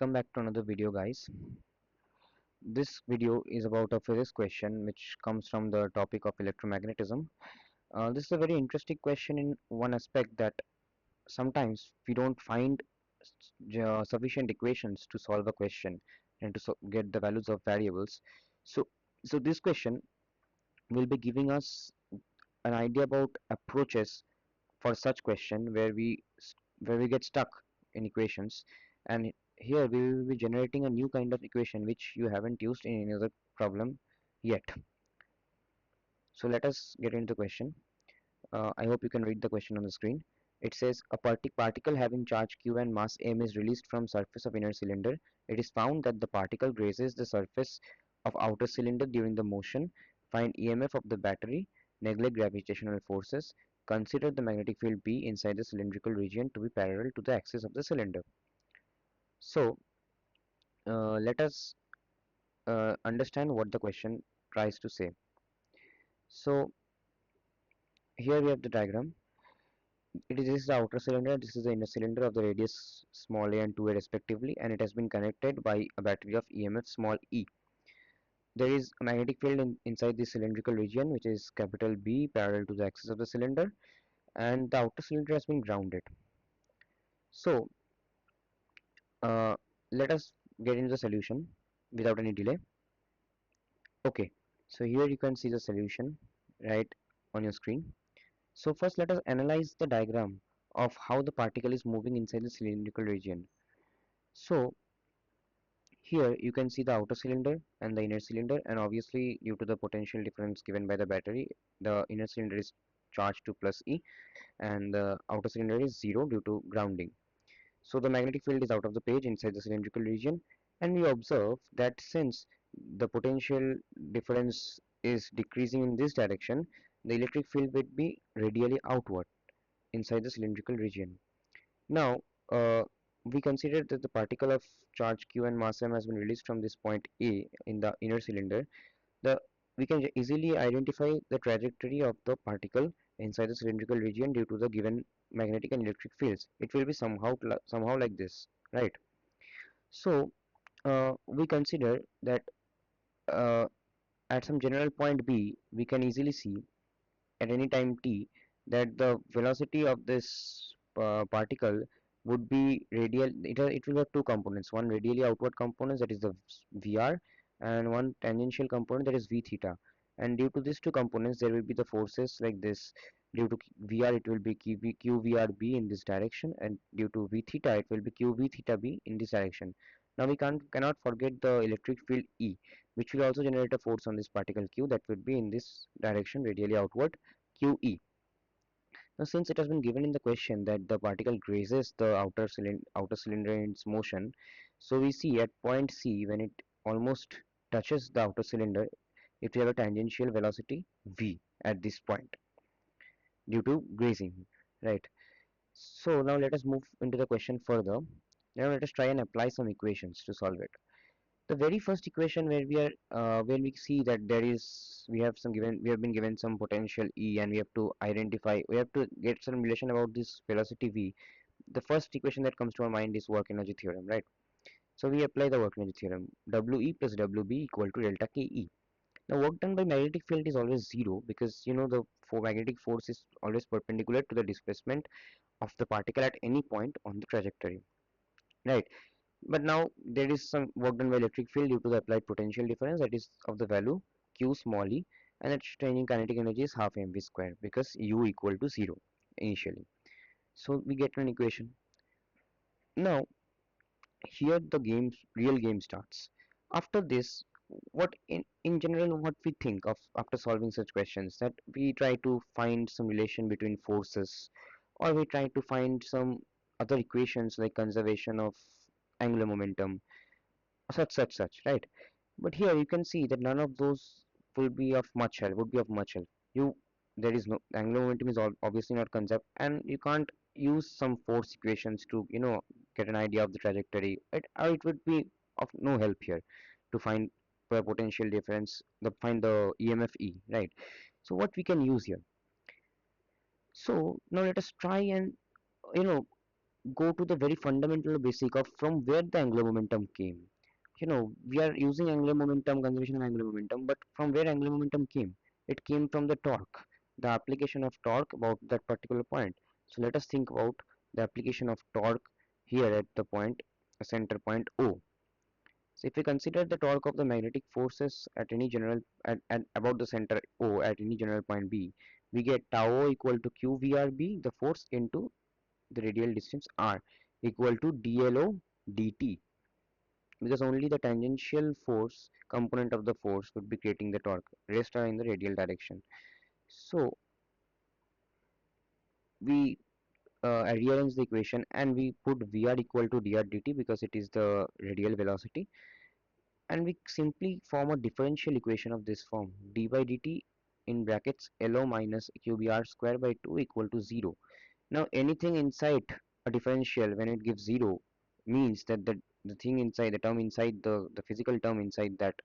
Welcome back to another video, guys. This video is about a physics question which comes from the topic of electromagnetism. This is a very interesting question in one aspect that sometimes we don't find sufficient equations to solve a question and to get the values of variables. So, so this question will be giving us an idea about approaches for such question where we get stuck in equations, and here we will be generating a new kind of equation which you haven't used in any other problem yet. So let us get into the question. I hope you can read the question on the screen. It says a particle having charge q and mass m is released from surface of inner cylinder. It is found that the particle grazes the surface of outer cylinder during the motion. Find EMF of the battery. Neglect gravitational forces. Consider the magnetic field B inside the cylindrical region to be parallel to the axis of the cylinder. So let us understand what the question tries to say. So here we have the diagram. This is the outer cylinder, this is the inner cylinder of the radius small a and 2a respectively, and it has been connected by a battery of EMF small e. There is a magnetic field inside the cylindrical region which is capital B parallel to the axis of the cylinder, and the outer cylinder has been grounded. So let us get into the solution without any delay. Okay, so here you can see the solution right on your screen. So first let us analyze the diagram of how the particle is moving inside the cylindrical region. So here you can see the outer cylinder and the inner cylinder, and obviously due to the potential difference given by the battery, the inner cylinder is charged to plus E and the outer cylinder is 0 due to grounding. So the magnetic field is out of the page inside the cylindrical region, and we observe that since the potential difference is decreasing in this direction, the electric field will be radially outward inside the cylindrical region. Now, we consider that the particle of charge q and mass m has been released from this point A in the inner cylinder. We can easily identify the trajectory of the particle inside the cylindrical region due to the given magnetic and electric fields. It will be somehow like this, right? So, we consider that uh, at some general point B, we can easily see at any time t that the velocity of this particle would be radial. It will have two components, one radially outward component, that is the vr, and one tangential component, that is v theta. And due to these two components there will be the forces like this. Due to vr it will be q vr b in this direction, and due to v theta it will be q v theta b in this direction. Now we cannot forget the electric field E, which will also generate a force on this particle Q that would be in this direction radially outward, QE. Now, since it has been given in the question that the particle grazes the outer cylinder in its motion, so we see at point C, when it almost touches the outer cylinder, it will have a tangential velocity v at this point due to grazing, right? So now let us move into the question further. Now let us try and apply some equations to solve it. The very first equation where we see that we have been given some potential E, and we have to get some relation about this velocity V. The first equation that comes to our mind is work energy theorem, right? So we apply the work energy theorem. WE plus WB equal to delta KE. Now work done by magnetic field is always zero, because you know the magnetic force is always perpendicular to the displacement of the particle at any point on the trajectory, right? But now there is some work done by electric field due to the applied potential difference, that is of the value q small e, and its changing kinetic energy is half mv square because u equal to 0 initially. So we get an equation. Now here the real game starts. After this, what in general what we think of after solving such questions, that we try to find some relation between forces, or we try to find some other equations like conservation of angular momentum, such, right? But here you can see that none of those will be of much help would be of much help. You There is no angular momentum is obviously not conserved, and you can't use some force equations to get an idea of the trajectory. It would be of no help here to find the potential difference, the find the EMF E, right? So what we can use here, so now let us try and you know go to the very fundamental basic of from where the angular momentum came. We are using angular momentum, conservation of angular momentum, but from where angular momentum came? It came from the torque, the application of torque about that particular point. So let us think about the application of torque here at the point, center point O. So if we consider the torque of the magnetic forces at any general at about the center O at any general point B, we get tau O equal to QVRB, the force, into the radial distance r, equal to dLO dt, because only the tangential force component of the force would be creating the torque, rest are in the radial direction. So we rearrange the equation and we put Vr equal to dr dt because it is the radial velocity, and we simply form a differential equation of this form: d by dt in brackets LO minus QBr square by 2 equal to 0. Now anything inside a differential when it gives 0 means that the thing inside, the term inside, the physical term inside that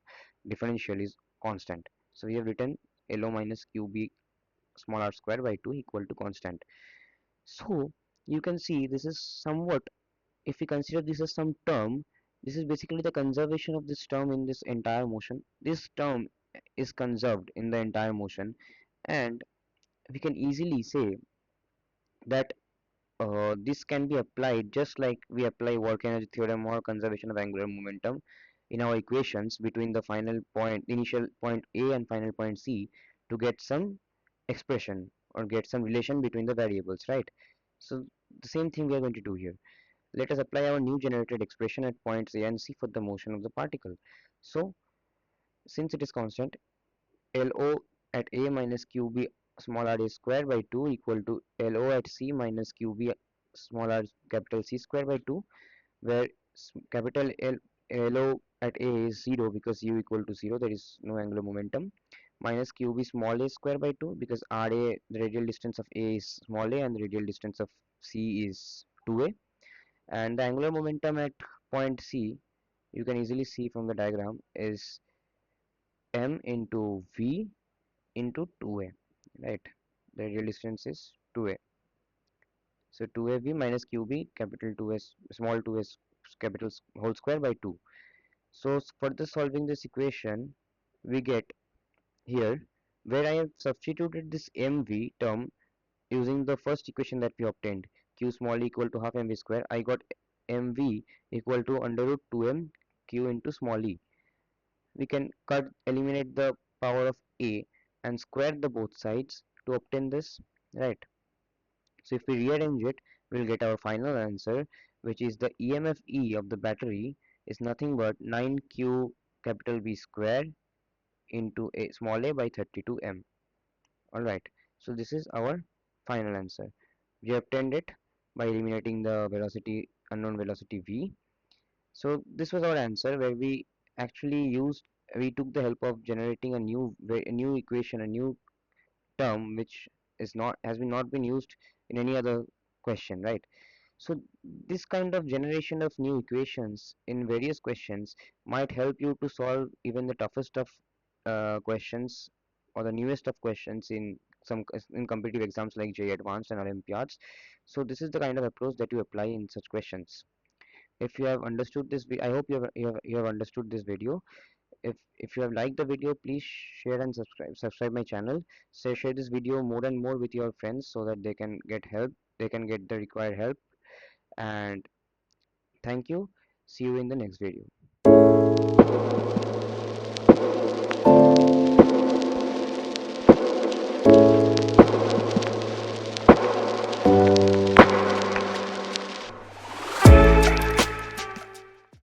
differential is constant. So we have written LO minus QB small r square by 2 equal to constant. So you can see this is somewhat, if we consider this as some term, this is basically the conservation of this term in this entire motion. This term is conserved in the entire motion, and we can easily say that this can be applied just like we apply work energy theorem or conservation of angular momentum in our equations between the final point, initial point A and final point C, to get some expression or get some relation between the variables, right? So the same thing we are going to do here. Let us apply our new generated expression at points A and C for the motion of the particle. So since it is constant, LO at A minus QB small r a square by 2 equal to LO at C minus QB small r capital C square by 2, where capital LO at A is 0 because U equal to 0, there is no angular momentum, minus QB small a square by 2 because RA, the radial distance of A is small a and the radial distance of C is 2a, and the angular momentum at point C, you can easily see from the diagram, is m into v into 2a, right? The radial distance is 2a, so 2ab minus qb capital 2s small 2s capital whole square by 2. So further solving this equation, we get here, where I have substituted this mv term using the first equation that we obtained, q small equal to half mv square, I got mv equal to under root 2m q into small e. We can eliminate the power of a and square the both sides to obtain this, right? So if we rearrange it, we'll get our final answer, which is the EMF E of the battery is nothing but 9q capital B square into a small a by 32 m. Alright, so this is our final answer. We obtained it by eliminating the velocity, unknown velocity v. So this was our answer, where we took the help of generating a new equation, a new term which is not has been not been used in any other question, right? So this kind of generation of new equations in various questions might help you to solve even the toughest of questions or the newest of questions in in competitive exams like JEE Advanced and Olympiads. So this is the kind of approach that you apply in such questions. If you have understood this, I hope you have understood this video. If you have liked the video, please share and subscribe my channel. So share this video more and more with your friends so that they can get help, they can get the required help. And thank you. See you in the next video.